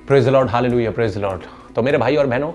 Praise the Lord, hallelujah, praise the Lord. तो मेरे भाई और बहनों,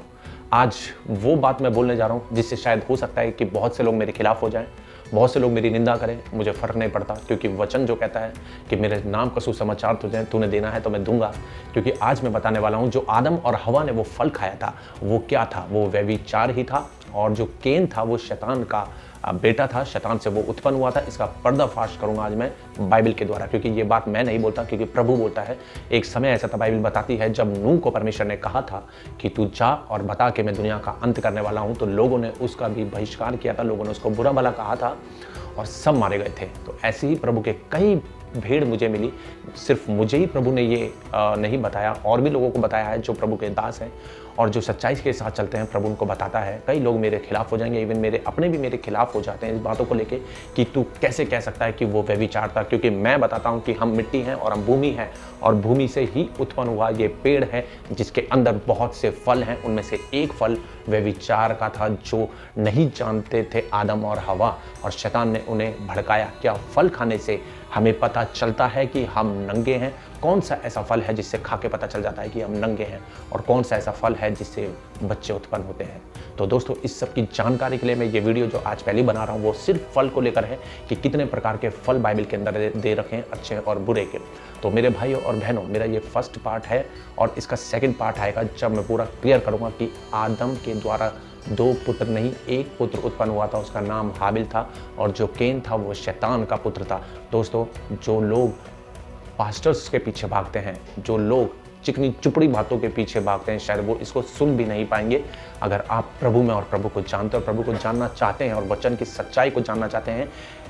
आज वो बात मैं बोलने जा रहा हूँ जिससे शायद हो सकता है कि बहुत से लोग मेरे खिलाफ हो जाएं, बहुत से लोग मेरी निंदा करें। मुझे फर्क नहीं पड़ता, क्योंकि वचन जो कहता है कि मेरे नाम का सुसमाचार तुझे तूने देना है तो मैं दूंगा। क्योंकि आज मैं बताने वाला हूँ, जो आदम और हवा ने वो फल खाया था वो क्या था? वो व्यभिचार ही था। और जो केन था वो शैतान का बेटा था, शैतान से वो उत्पन्न हुआ था। इसका पर्दाफाश करूंगा आज मैं बाइबल के द्वारा, क्योंकि ये बात मैं नहीं बोलता, क्योंकि प्रभु बोलता है। एक समय ऐसा था, बाइबल बताती है, जब नूह को परमेश्वर ने कहा था कि तू जा और बता के मैं दुनिया का अंत करने वाला हूं, तो लोगों ने उसका भी बहिष्कार किया था, लोगों ने उसको बुरा भला कहा था और सब मारे गए थे। तो ऐसे ही प्रभु के कई भीड़ मुझे मिली। सिर्फ मुझे ही प्रभु ने ये नहीं बताया, और भी लोगों को बताया है जो प्रभु के दास हैं और जो सच्चाई के साथ चलते हैं। प्रभु उनको बताता है। कई लोग मेरे खिलाफ हो जाएंगे, इवन मेरे अपने भी मेरे खिलाफ हो जाते हैं इस बातों को लेके कि तू कैसे कह सकता है कि वो व्यभिचार था। क्योंकि मैं बताता हूँ कि हम मिट्टी हैं और हम भूमि हैं, और भूमि से ही उत्पन्न हुआ ये पेड़ है जिसके अंदर बहुत से फल हैं। उनमें से एक फल व्यभिचार का था, जो नहीं जानते थे आदम और हवा, और शैतान ने उन्हें भड़काया। क्या फल खाने से हमें पता चलता है कि हम नंगे हैं? कौन सा ऐसा फल है जिससे खा के पता चल जाता है कि हम नंगे हैं? और कौन सा ऐसा फल है जिससे बच्चे उत्पन्न होते हैं? तो दोस्तों, इस सब की जानकारी के लिए मैं ये वीडियो जो आज पहले बना रहा हूँ वो सिर्फ फल को लेकर है कि कितने प्रकार के फल बाइबल के अंदर दे रखे हैं, अच्छे और बुरे के। तो मेरे भाइयों और बहनों, मेरा ये फर्स्ट पार्ट है और इसका सेकंड पार्ट आएगा जब मैं पूरा क्लियर करूँगा कि आदम के द्वारा 2 पुत्र नहीं, 1 पुत्र उत्पन्न हुआ था, उसका नाम हाबिल था, और जो केन था वो शैतान का पुत्र था। दोस्तों, जो लोग पास्टर्स के पीछे भागते हैं, जो लोग चिकनी चुपड़ी बातों के पीछे भागते हैं, शायद वो इसको सुन भी नहीं पाएंगे। अगर आप प्रभु में और प्रभु को जानते और प्रभु को जानना चाहते हैं और वचन की सच्चाई को जानना चाहते हैं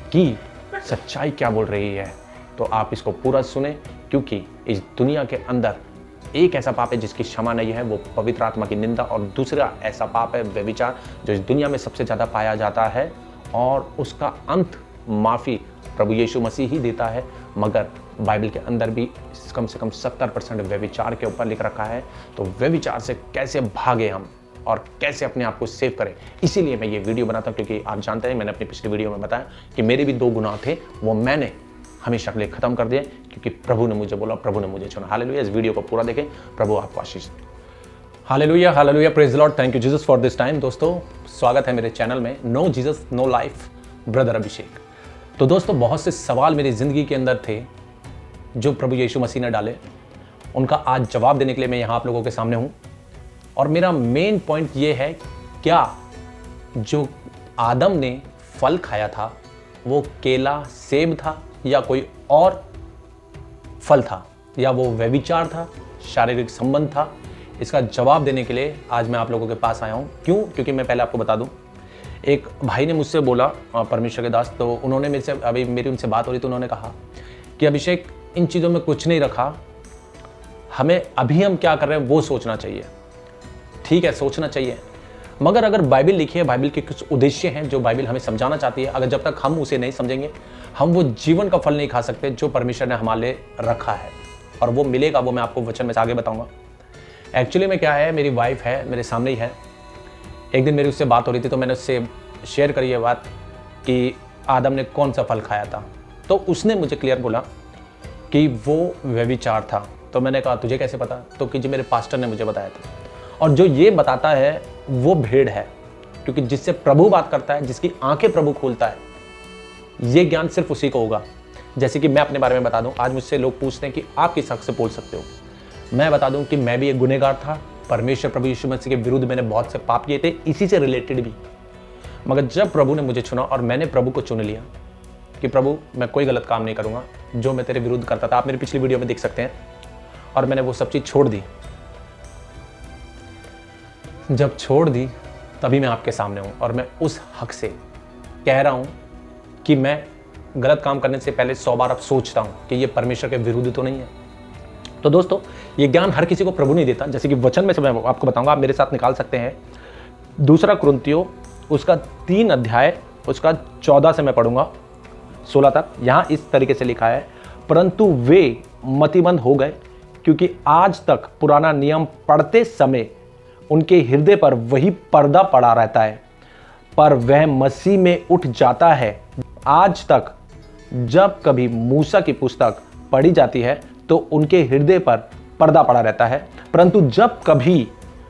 कि सच्चाई क्या बोल रही है, तो आप इसको पूरा सुने। क्योंकि इस दुनिया के अंदर एक ऐसा पाप है जिसकी क्षमा नहीं है, वो पवित्र आत्मा की निंदा, और दूसरा ऐसा पाप है व्यभिचार, जो इस दुनिया में सबसे ज़्यादा पाया जाता है, और उसका अंत माफ़ी प्रभु यीशु मसीह ही देता है। मगर बाइबल के अंदर भी कम से कम 70% व्यभिचार के ऊपर लिख रखा है। तो व्यभिचार से कैसे भागे हम और कैसे अपने आप को सेव करें, इसीलिए मैं ये वीडियो बनाता हूँ। क्योंकि आप जानते हैं, मैंने अपनी पिछली वीडियो में बताया कि मेरे भी 2 गुनाह थे, वो मैंने हमेशा के लिए खत्म कर दिए, क्योंकि प्रभु ने मुझे बोला, प्रभु ने मुझे चुना। हालेलुया। इस वीडियो को पूरा देखें, प्रभु आपको आशीष दे। Hallelujah, hallelujah, praise the lord, thank you Jesus for this time. दोस्तों, स्वागत है मेरे चैनल में no Jesus no life, brother Abhishek. तो दोस्तों, बहुत से सवाल मेरी ज़िंदगी के अंदर थे जो प्रभु यीशु मसीह ने डाले, उनका आज जवाब देने के लिए मैं यहाँ आप लोगों के सामने हूँ। और मेरा मेन पॉइंट ये है, क्या जो आदम ने फल खाया था वो केला, सेब था, या कोई और फल था, या वो व्यभिचार था, शारीरिक संबंध था? इसका जवाब देने के लिए आज मैं आप लोगों के पास आया हूँ। क्यों? क्योंकि मैं पहले आपको बता दूँ, एक भाई ने मुझसे बोला, परमेश्वर के दास, तो उन्होंने मेरे से, अभी मेरी उनसे बात हो रही, तो उन्होंने कहा कि अभिषेक, इन चीज़ों में कुछ नहीं रखा, हमें अभी हम क्या कर रहे हैं वो सोचना चाहिए। ठीक है, सोचना चाहिए, मगर अगर बाइबल लिखी है, बाइबल के कुछ उद्देश्य हैं जो बाइबल हमें समझाना चाहती है, अगर जब तक हम उसे नहीं समझेंगे, हम वो जीवन का फल नहीं खा सकते जो परमेश्वर ने हमारे लिए रखा है। और वो मिलेगा, वो मैं आपको वचन में से आगे बताऊंगा। एक्चुअली में क्या है, मेरी वाइफ है, मेरे सामने ही है। एक दिन मेरी उससे बात हो रही थी, तो मैंने उससे शेयर करी ये बात कि आदम ने कौन सा फल खाया था। तो उसने मुझे क्लियर बोला कि वो व्यभिचार था। तो मैंने कहा, तुझे कैसे पता? तो कि जी, मेरे पास्टर ने मुझे बताया था। और जो ये बताता है वो भेड़ है, क्योंकि जिससे प्रभु बात करता है, जिसकी आंखें प्रभु खोलता है, ये ज्ञान सिर्फ उसी को होगा। जैसे कि मैं अपने बारे में बता दूं, आज मुझसे लोग पूछते हैं कि आप किस हक से बोल सकते हो। मैं बता दूं कि मैं भी एक गुनहगार था, परमेश्वर प्रभु यीशु मसीह के विरुद्ध मैंने बहुत से पाप किए थे, इसी से रिलेटेड भी। मगर जब प्रभु ने मुझे चुना और मैंने प्रभु को चुन लिया कि प्रभु, मैं कोई गलत काम नहीं करूंगा जो मैं तेरे विरुद्ध करता था, आप मेरी पिछली वीडियो में देख सकते हैं, और मैंने वो सब चीज़ छोड़ दी। जब छोड़ दी तभी मैं आपके सामने हूँ, और मैं उस हक से कह रहा हूँ कि मैं गलत काम करने से पहले 100 बार अब सोचता हूँ कि ये परमेश्वर के विरुद्ध तो नहीं है। तो दोस्तों, ये ज्ञान हर किसी को प्रभु नहीं देता। जैसे कि वचन में से मैं आपको बताऊंगा, आप मेरे साथ निकाल सकते हैं। 2 कुरिन्थियों उसका 3 अध्याय उसका 14 से मैं पढ़ूंगा 16 तक। यहाँ इस तरीके से लिखा है, परंतु वे मतिमंद हो गए, क्योंकि आज तक पुराना नियम पढ़ते समय उनके हृदय पर वही पर्दा पड़ा रहता है, पर वह मसीह में उठ जाता है। आज तक जब कभी मूसा की पुस्तक पढ़ी जाती है तो उनके हृदय पर पर्दा पड़ा रहता है, परंतु जब कभी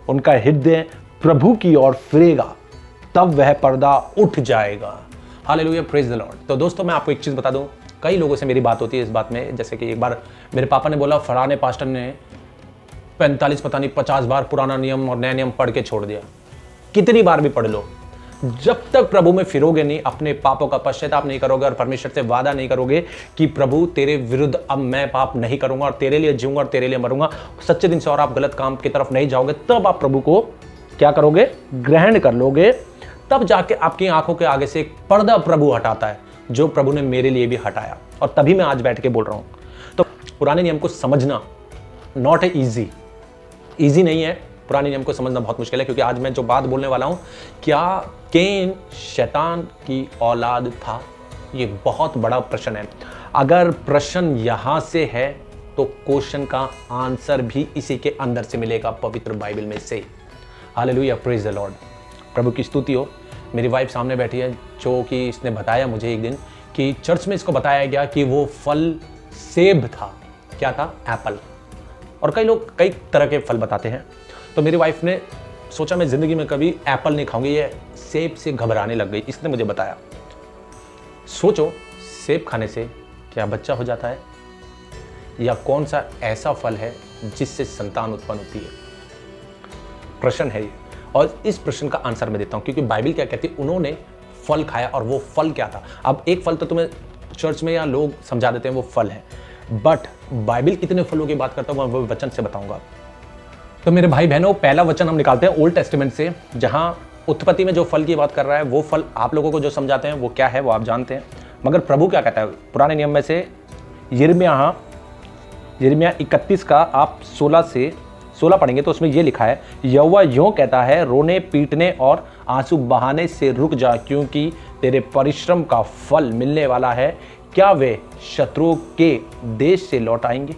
उनका हृदय प्रभु की ओर फिरेगा तब वह पर्दा उठ जाएगा। Hallelujah, praise the Lord. तो दोस्तों मैं आपको एक चीज़ बता दूं, कई लोगों से मेरी बात होती है इस बात में, जैसे कि एक बार मेरे पापा ने बोला फलाने पास्टर ने 45 पता नहीं 50 बार पुराना नियम और नया नियम पढ़ के छोड़ दिया। कितनी बार भी पढ़ लो, जब तक प्रभु में फिरोगे नहीं, अपने पापों का पश्चाताप नहीं करोगे और परमेश्वर से वादा नहीं करोगे कि प्रभु तेरे विरुद्ध अब मैं पाप नहीं करूंगा और तेरे लिए जीऊंगा और तेरे लिए मरूंगा, सच्चे दिन से, और आप गलत काम की तरफ नहीं जाओगे, तब आप प्रभु को क्या करोगे? ग्रहण कर लोगे। तब जाके आपकी आंखों के आगे से एक पर्दा प्रभु हटाता है, जो प्रभु ने मेरे लिए भी हटाया, और तभी मैं आज बैठ के बोल रहा हूं। तो पुराने नियम को समझना नॉट ईजी नहीं है। पुराने नियम को समझना बहुत मुश्किल है, क्योंकि आज मैं जो बात बोलने वाला हूं, क्या कैन शैतान की औलाद था? ये बहुत बड़ा प्रश्न है। अगर प्रश्न यहां से है तो क्वेश्चन का आंसर भी इसी के अंदर से मिलेगा, पवित्र बाइबल में से। Hallelujah, praise the lord. प्रभु की स्तुति हो। मेरी वाइफ सामने बैठी है, जो कि इसने बताया मुझे एक दिन कि चर्च में इसको बताया गया कि वो फल सेब था। क्या था? एप्पल। और कई लोग कई तरह के फल बताते हैं। तो मेरी वाइफ ने सोचा मैं ज़िंदगी में कभी एप्पल नहीं खाऊंगी, ये सेब से घबराने लग गई। इसने मुझे बताया। सोचो, सेब खाने से क्या बच्चा हो जाता है? या कौन सा ऐसा फल है जिससे संतान उत्पन्न होती है? प्रश्न है ये, और इस प्रश्न का आंसर मैं देता हूं, क्योंकि बाइबल क्या कहती है, उन्होंने फल खाया, और वो फल क्या था? अब एक फल तो तुम्हें चर्च में या लोग समझा देते हैं वो फल है, बट बाइबल कितने फलों की बात करता हूं, मैं वो वचन से बताऊंगा। तो मेरे भाई बहनों, पहला वचन हम निकालते हैं ओल्ड टेस्टामेंट से, जहां उत्पत्ति में जो फल की बात कर रहा है, वो फल आप लोगों को जो समझाते हैं वो क्या है वो आप जानते हैं, मगर प्रभु क्या कहता है पुराने नियम में से? यिर्मयाह 31 का आप 16 पढ़ेंगे तो उसमें ये लिखा है, यहोवा यूं कहता है, रोने पीटने और आंसू बहाने से रुक जा, क्योंकि तेरे परिश्रम का फल मिलने वाला है। क्या वे शत्रुओं के देश से लौट आएंगे?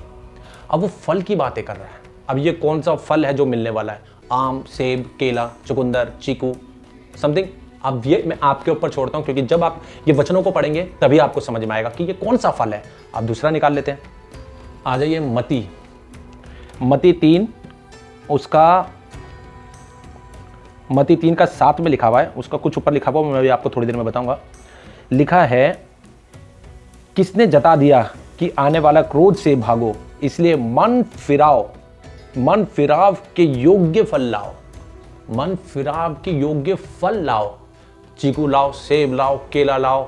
अब वो फल की बातें कर रहा है। अब ये कौन सा फल है जो मिलने वाला है? आम, सेब, केला, चुकंदर, चीकू, समथिंग। अब ये मैं आपके ऊपर छोड़ता हूं, क्योंकि जब आप ये वचनों को पढ़ेंगे तभी आपको समझ में आएगा कि ये कौन सा फल है। आप दूसरा निकाल लेते हैं। आ जाइए मत्ती 3, मत्ती 3 का 7 में लिखा हुआ है, उसका कुछ ऊपर लिखा हुआ मैं भी आपको थोड़ी देर में बताऊंगा। लिखा है, किसने जता दिया कि आने वाला क्रोध से भागो, इसलिए मन फिराव के योग्य फल लाओ। मन फिराव के योग्य फल लाओ। चीकू लाओ, सेब लाओ, केला लाओ,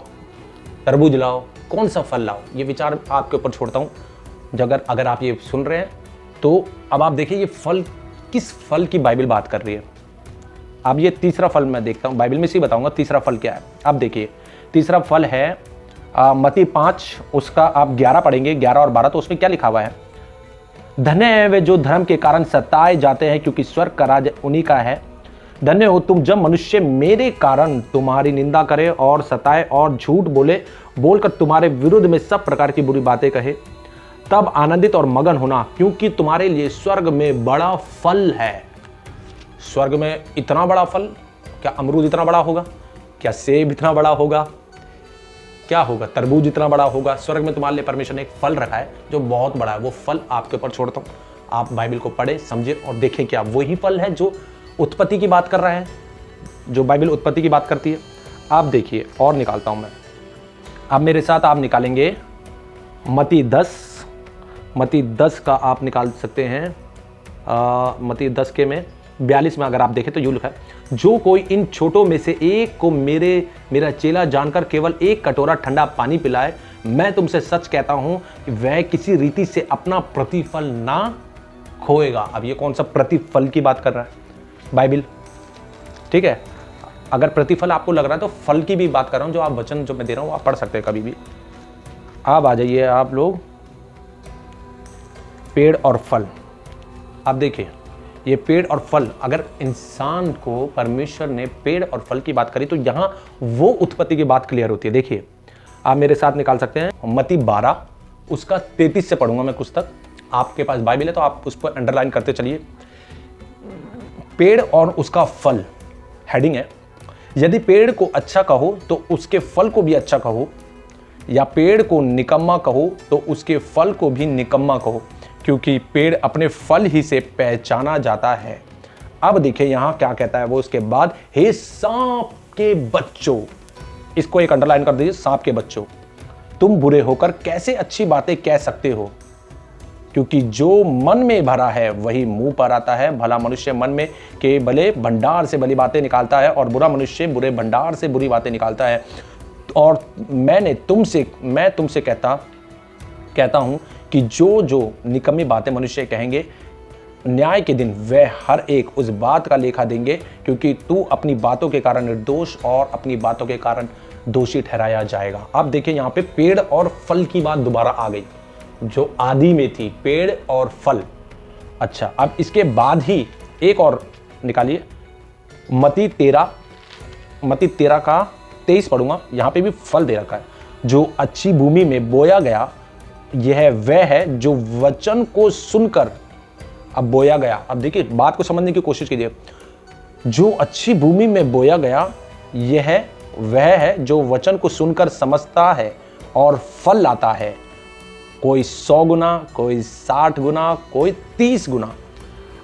तरबूज लाओ, कौन सा फल लाओ? ये विचार आपके ऊपर छोड़ता हूं। अगर आप ये सुन रहे हैं तो अब आप देखिए ये फल, किस फल की बाइबल बात कर रही है। अब ये तीसरा फल मैं देखता हूं, बाइबल में से बताऊंगा तीसरा फल क्या है। अब देखिए तीसरा फल है मत्ती 5, उसका आप 11 पढ़ेंगे, 11 और 12, तो उसमें क्या लिखा हुआ है? धन्य है वे जो धर्म के कारण सताए जाते हैं, क्योंकि स्वर्ग का राज्य उन्हीं का है। धन्य हो तुम जब मनुष्य मेरे कारण तुम्हारी निंदा करे और सताए और झूठ बोलकर तुम्हारे विरुद्ध में सब प्रकार की बुरी बातें कहे। तब आनंदित और मगन होना, क्योंकि तुम्हारे लिए स्वर्ग में बड़ा फल है। स्वर्ग में इतना बड़ा फल? क्या अमरूद इतना बड़ा होगा? क्या सेब इतना बड़ा होगा? क्या होगा? तरबूज इतना बड़ा होगा? स्वर्ग में तुम्हारे लिए परमेश्वर ने एक फल रखा है जो बहुत बड़ा है। वो फल आपके ऊपर छोड़ता हूं, आप बाइबल को पढ़े, समझे और देखें क्या वही फल है जो उत्पत्ति की बात कर रहा है, जो बाइबल उत्पत्ति की बात करती है। आप देखिए, और निकालता हूं मैं। आप मेरे साथ आप निकालेंगे मत्ती 10 का आप निकाल सकते हैं। मत्ती 10 के में 42 में अगर आप देखें तो यूं लिखा है, जो कोई इन छोटों में से एक को मेरा चेला जानकर केवल एक कटोरा ठंडा पानी पिलाए, मैं तुमसे सच कहता हूं कि वह किसी रीति से अपना प्रतिफल ना खोएगा। अब ये कौन सा प्रतिफल की बात कर रहा है? बाइबल, ठीक है। अगर प्रतिफल आपको लग रहा है तो फल की भी बात कर रहा हूं, जो आप वचन जो मैं दे रहा हूं आप पढ़ सकते हैं कभी भी। आप आ जाइए आप लोग, पेड़ और फल। आप देखिए ये पेड़ और फल, अगर इंसान को परमेश्वर ने पेड़ और फल की बात करी तो यहां वो उत्पत्ति की बात क्लियर होती है। देखिए आप मेरे साथ निकाल सकते हैं मत्ती 12, उसका 33 से पढ़ूंगा मैं कुछ तक। आपके पास बाइबल है तो आप उस पर अंडरलाइन करते चलिए। पेड़ और उसका फल हेडिंग है, यदि पेड़ को अच्छा कहो तो उसके फल को भी अच्छा कहो, या पेड़ को निकम्मा कहो तो उसके फल को भी निकम्मा कहो, क्योंकि पेड़ अपने फल ही से पहचाना जाता है। अब देखिए यहां क्या कहता है वो उसके बाद, हे सांप के बच्चों, इसको एक अंडरलाइन कर दीजिए, सांप के बच्चों, तुम बुरे होकर कैसे अच्छी बातें कह सकते हो? क्योंकि जो मन में भरा है वही मुंह पर आता है। भला मनुष्य मन में के भले भंडार से भली बातें निकालता है, और बुरा मनुष्य बुरे भंडार से बुरी बातें निकालता है। और मैं तुमसे कहता हूं कि जो निकम्मी बातें मनुष्य कहेंगे, न्याय के दिन वह हर एक उस बात का लेखा देंगे, क्योंकि तू अपनी बातों के कारण निर्दोष और अपनी बातों के कारण दोषी ठहराया जाएगा। अब देखिए यहाँ पे पेड़ और फल की बात दोबारा आ गई, जो आदि में थी, पेड़ और फल। अच्छा, अब इसके बाद ही एक और निकालिए, मत्ती 13 का 23 पढ़ूंगा, यहाँ पे भी फल दे रखा है। जो अच्छी भूमि में बोया गया, यह वह है जो वचन को सुनकर, अब बोया गया, अब देखिए बात को समझने की कोशिश कीजिए। जो अच्छी भूमि में बोया गया, यह वह है जो वचन को सुनकर समझता है और फल लाता है, कोई 100 गुना, कोई 60 गुना, कोई 30 गुना।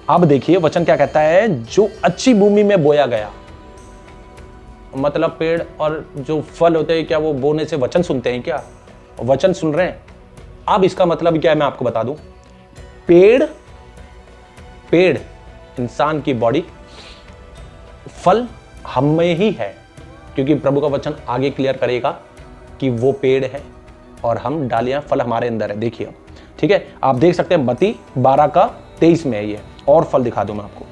अब देखिए वचन क्या कहता है, जो अच्छी भूमि में बोया गया, मतलब पेड़ और जो फल होते हैं, क्या वो बोने से वचन सुनते हैं? क्या वचन सुन रहे हैं? अब इसका मतलब क्या है मैं आपको बता दूं। पेड़ इंसान की बॉडी, फल हम में ही है, क्योंकि प्रभु का वचन आगे क्लियर करेगा कि वो पेड़ है और हम डालियां, फल हमारे अंदर है। देखिए ठीक है, आप देख सकते हैं मत्ती 12 का 23 में है ये, और फल दिखा दूं मैं आपको,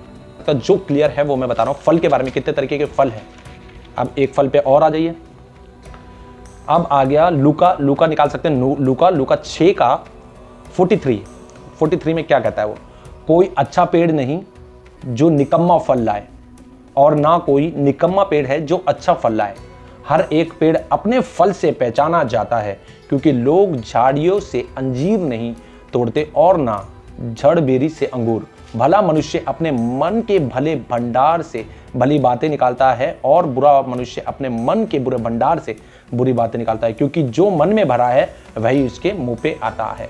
तो जो क्लियर है वो मैं बता रहा हूं। फल के बारे में कितने तरीके के फल हैं। अब एक फल पे और आ जाइए। अब आ गया लूका निकाल सकते हैं, लूका 6 का 43 में क्या कहता है वो, कोई अच्छा पेड़ नहीं जो निकम्मा फल लाए, और ना कोई निकम्मा पेड़ है जो अच्छा फल लाए। हर एक पेड़ अपने फल से पहचाना जाता है, क्योंकि लोग झाड़ियों से अंजीर नहीं तोड़ते और ना झड़बेरी से अंगूर। भला मनुष्य अपने मन के भले भंडार से भली बातें निकालता है, और बुरा मनुष्य अपने मन के बुरे भंडार से बुरी बातें निकालता है, क्योंकि जो मन में भरा है वही उसके मुंह पे आता है।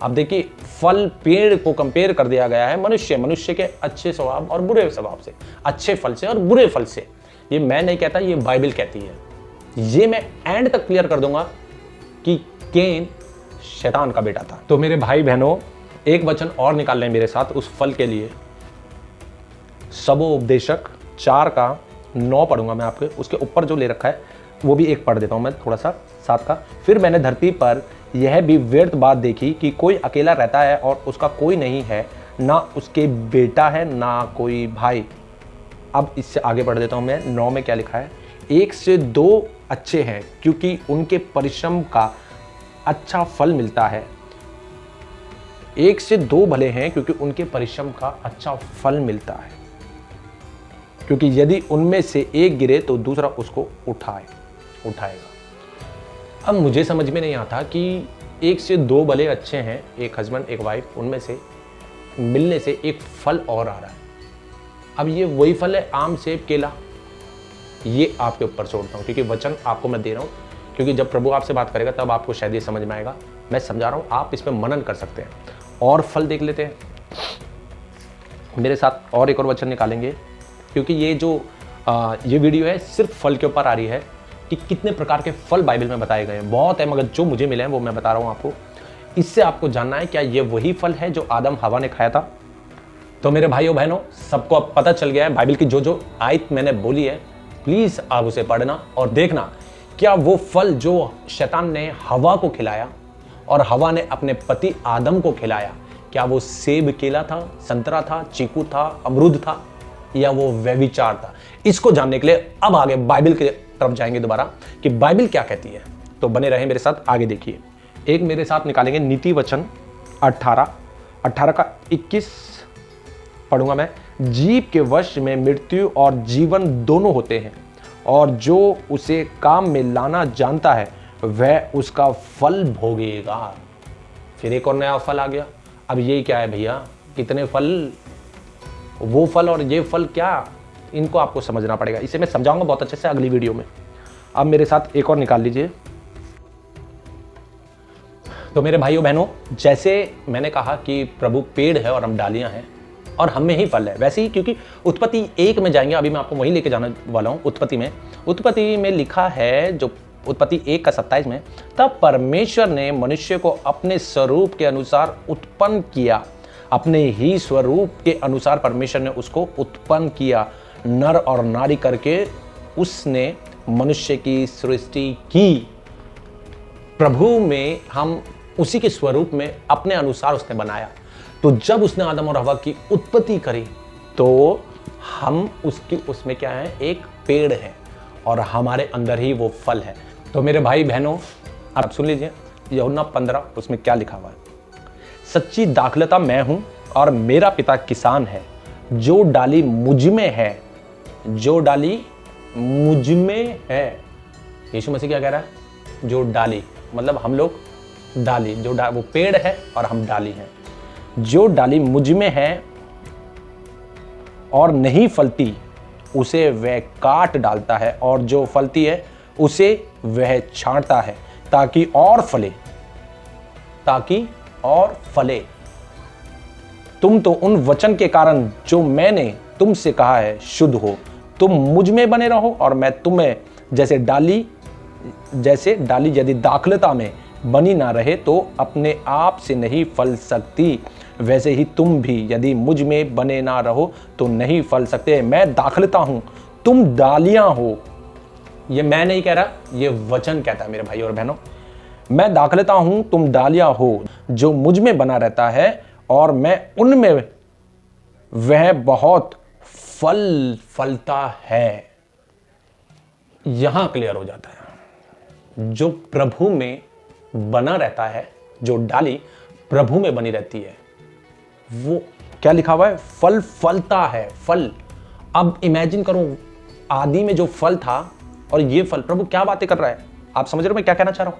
अब देखिए फल, पेड़ को कंपेयर कर दिया गया है मनुष्य के अच्छे स्वभाव और बुरे स्वभाव से, अच्छे फल से और बुरे फल से। ये मैं नहीं कहता, ये बाइबल कहती है। ये मैं एंड तक क्लियर कर दूंगा कि कैन शैतान का बेटा था। तो मेरे भाई बहनों, एक वचन और निकाल लें मेरे साथ उस फल के लिए। सबोपदेशक 4 का 9 पढ़ूंगा मैं आपके, उसके ऊपर जो ले रखा है वो भी एक पढ़ देता हूं मैं थोड़ा सा 7 का। फिर मैंने धरती पर यह भी व्यर्थ बात देखी कि कोई अकेला रहता है और उसका कोई नहीं है, ना उसके बेटा है ना कोई भाई। अब इससे आगे बढ़ देता हूं मैं, 9 में क्या लिखा है, 1 से 2 अच्छे हैं क्योंकि उनके परिश्रम का अच्छा फल मिलता है। 1 से 2 भले हैं क्योंकि उनके परिश्रम का अच्छा फल मिलता है, क्योंकि यदि उनमें से एक गिरे तो दूसरा उसको उठाएगा। अब मुझे समझ में नहीं आता कि 1 से 2 भले अच्छे हैं, एक हस्बैंड एक वाइफ, उनमें से मिलने से एक फल और आ रहा है। अब ये वही फल है, आम सेब केला, ये आपके ऊपर छोड़ता हूँ, क्योंकि वचन आपको मैं दे रहा हूँ, क्योंकि जब प्रभु आपसे बात करेगा तब आपको शायद ये समझ में आएगा। मैं समझा रहा हूँ, आप इस पर मनन कर सकते हैं। और फल देख लेते हैं मेरे साथ, और एक और वचन निकालेंगे, क्योंकि ये वीडियो है सिर्फ फल के ऊपर आ रही है कि कितने प्रकार के फल बाइबल में बताए गए हैं। बहुत है, मगर जो मुझे मिले हैं वो मैं बता रहा हूँ आपको। इससे आपको जानना है क्या ये वही फल है जो आदम हवा ने खाया था। तो मेरे भाइयों बहनों, सबको अब पता चल गया है बाइबल की जो आयत मैंने बोली है, प्लीज आप उसे पढ़ना और देखना क्या वो फल जो शैतान ने हवा को खिलाया और हवा ने अपने पति आदम को खिलाया, क्या वो सेब केला था, संतरा था, चीकू था, अमरूद था, या वो व्यभिचार था। इसको जानने के लिए अब आगे बाइबल की तरफ जाएंगे दोबारा कि बाइबल क्या कहती है। तो बने रहें मेरे साथ, आगे देखिए। एक मेरे साथ निकालेंगे नीति वचन 18 का 21 पढ़ूंगा मैं। जीव के वश में मृत्यु और जीवन दोनों होते हैं, और जो उसे काम में लाना जानता है वह उसका फल भोगेगा। फिर एक और नया फल आ गया। अब ये क्या है भैया, कितने फल, वो फल और ये फल, क्या, इनको आपको समझना पड़ेगा। इसे मैं समझाऊंगा बहुत अच्छे से अगली वीडियो में। अब मेरे साथ एक और निकाल लीजिए। तो मेरे भाइयों बहनों, जैसे मैंने कहा कि प्रभु पेड़ है और हम डालियां हैं और हम में ही फल है, वैसे ही क्योंकि उत्पत्ति 1 में जाएंगे, अभी मैं आपको वहीं लेके जाने वाला हूं। उत्पत्ति में लिखा है, जो उत्पत्ति 1 का 27 में, तब परमेश्वर ने मनुष्य को अपने स्वरूप के अनुसार उत्पन्न किया, अपने ही स्वरूप के अनुसार परमेश्वर ने उसको उत्पन्न किया, नर और नारी करके उसने मनुष्य की सृष्टि की। प्रभु में हम उसी के स्वरूप में अपने अनुसार उसने बनाया। तो जब उसने आदम और हवा की उत्पत्ति करी तो हम उसमें क्या है, एक पेड़ है और हमारे अंदर ही वो फल है। तो मेरे भाई बहनों, आप सुन लीजिए यूहन्ना 15, उसमें क्या लिखा हुआ है। सच्ची दाखलता मैं हूं और मेरा पिता किसान है। जो डाली मुझ में है, जो डाली मुझ में है, यीशु मसीह क्या कह रहा है, जो डाली मतलब हम लोग डाली, वो पेड़ है और हम डाली हैं। जो डाली मुझ में है और नहीं फलती उसे वह काट डालता है, और जो फलती है उसे वह छांटता है ताकि और फले। तुम तो उन वचन के कारण जो मैंने तुमसे कहा है शुद्ध हो। तुम मुझ में बने रहो और मैं तुम्हें। जैसे डाली यदि दाखलता में बनी ना रहे तो अपने आप से नहीं फल सकती, वैसे ही तुम भी यदि मुझ में बने ना रहो तो नहीं फल सकते। मैं दाखलता हूं, तुम डालियां हो। ये मैं नहीं कह रहा, ये वचन कहता है मेरे भाई और बहनों। मैं दाखलता हूं, तुम डालियां हो। जो मुझ में बना रहता है और मैं उनमें, वह बहुत फल फलता है। यहां क्लियर हो जाता है, जो प्रभु में बना रहता है, जो डाली प्रभु में बनी रहती है, वो क्या लिखा हुआ है, फल फलता है। फल, अब इमेजिन करो आदि में जो फल था और ये फल, प्रभु क्या बातें कर रहा है, आप समझ रहे हो मैं क्या कहना चाह रहा हूं,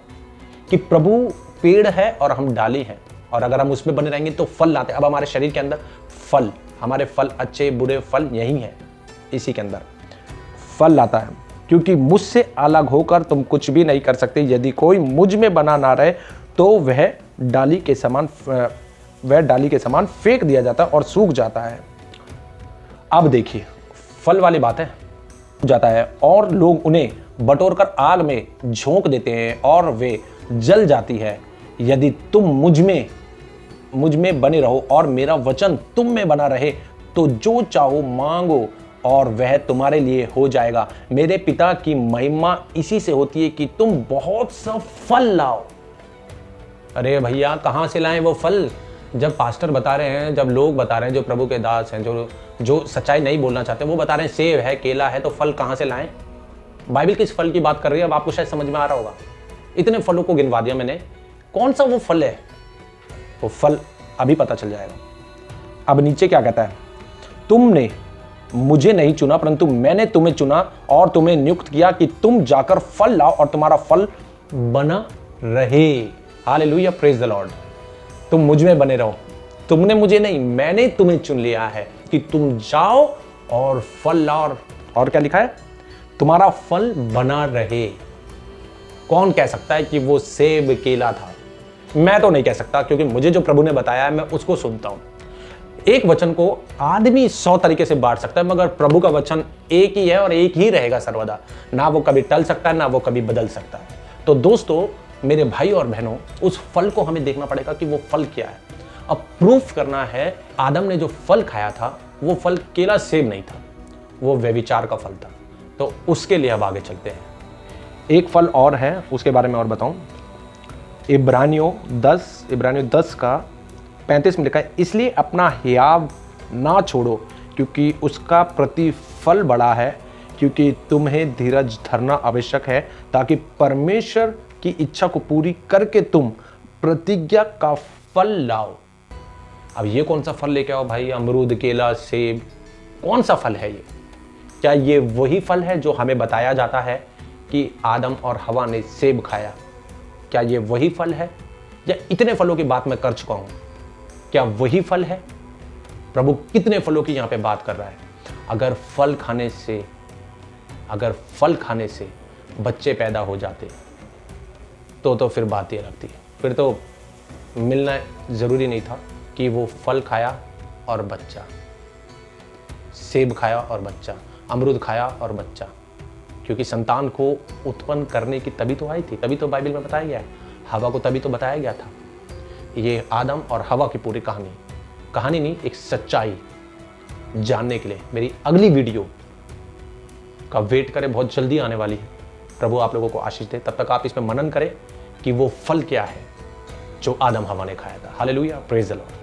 कि प्रभु पेड़ है और हम डाली हैं, और अगर हम उसमें बने रहेंगे तो फल लाते हैं। अब हमारे शरीर के अंदर फल, हमारे फल, अच्छे बुरे फल यही है, इसी के अंदर फल लाता है। क्योंकि मुझसे अलग होकर तुम कुछ भी नहीं कर सकते। यदि कोई मुझ में बना ना रहे तो वह डाली के समान फेंक दिया जाता है और सूख जाता है। अब देखिए फल वाली बात है, जाता है और लोग उन्हें बटोरकर आग में झोंक देते हैं और वे जल जाती है। यदि तुम मुझ में बने रहो और मेरा वचन तुम में बना रहे तो जो चाहो मांगो और वह तुम्हारे लिए हो जाएगा। मेरे पिता की महिमा इसी से होती है कि तुम बहुत सा फल लाओ। अरे भैया कहां से लाएं वो फल? जब पास्टर बता रहे हैं, जब लोग बता रहे हैं, जो प्रभु के दास हैं, जो सच्चाई नहीं बोलना चाहते, वो बता रहे हैं सेब है, केला है, तो फल कहां से लाएं? बाइबल किस फल की बात कर रही है? अब आपको शायद समझ में आ रहा होगा। इतने फलों को गिनवा दिया मैंने, कौन सा वो फल है? वो फल अभी पता चल जाएगा। अब नीचे क्या कहता है, तुमने मुझे नहीं चुना परंतु मैंने तुम्हें चुना और तुम्हें नियुक्त किया कि तुम जाकर फल लाओ और तुम्हारा फल बना रहे। Hallelujah, praise the Lord. तुम मुझ में बने रहो। तुमने मुझे नहीं, मैंने तुम्हें चुन लिया है कि तुम जाओ और फल लाओ। और क्या लिखा है, तुम्हारा फल बना रहे। कौन कह सकता है कि वो सेब केला था? मैं तो नहीं कह सकता, क्योंकि मुझे जो प्रभु ने बताया है मैं उसको सुनता हूं। एक वचन को आदमी 100 तरीके से बांट सकता है, मगर प्रभु का वचन एक ही है और एक ही रहेगा सर्वदा। ना वो कभी टल सकता है, ना वो कभी बदल सकता है। तो दोस्तों, मेरे भाई और बहनों, उस फल को हमें देखना पड़ेगा कि वो फल क्या है। अब प्रूफ करना है, आदम ने जो फल खाया था वो फल केला सेब नहीं था, वो व्यभिचार का फल था। तो उसके लिए अब आगे चलते हैं। एक फल और है, उसके बारे में और बताऊं। इब्रानियों 10 का 35 में लिखा है, इसलिए अपना हियाव ना छोड़ो क्योंकि उसका प्रतिफल बड़ा है, क्योंकि तुम्हें धीरज धरना आवश्यक है ताकि परमेश्वर की इच्छा को पूरी करके तुम प्रतिज्ञा का फल लाओ। अब ये कौन सा फल लेके आओ भाई? अमरूद, केला, सेब, कौन सा फल है ये? क्या ये वही फल है जो हमें बताया जाता है कि आदम और हवा ने सेब खाया? क्या ये वही फल है, या इतने फलों की बात मैं कर चुका हूं? क्या वही फल है? प्रभु कितने फलों की यहां पे बात कर रहा है? अगर फल खाने से बच्चे पैदा हो जाते तो फिर बात ये लगती है। फिर तो मिलना ज़रूरी नहीं था कि वो फल खाया और बच्चा, सेब खाया और बच्चा, अमरूद खाया और बच्चा, क्योंकि संतान को उत्पन्न करने की तभी तो आई थी, तभी तो बाइबल में बताया गया है। हवा को तभी तो बताया गया था। ये आदम और हवा की पूरी कहानी नहीं, एक सच्चाई जानने के लिए मेरी अगली वीडियो का वेट करें, बहुत जल्दी आने वाली है। प्रभु आप लोगों को आशीष दे। तब तक आप इसमें मनन करें कि वो फल क्या है जो आदम हवा ने खाया था। Hallelujah, praise the Lord.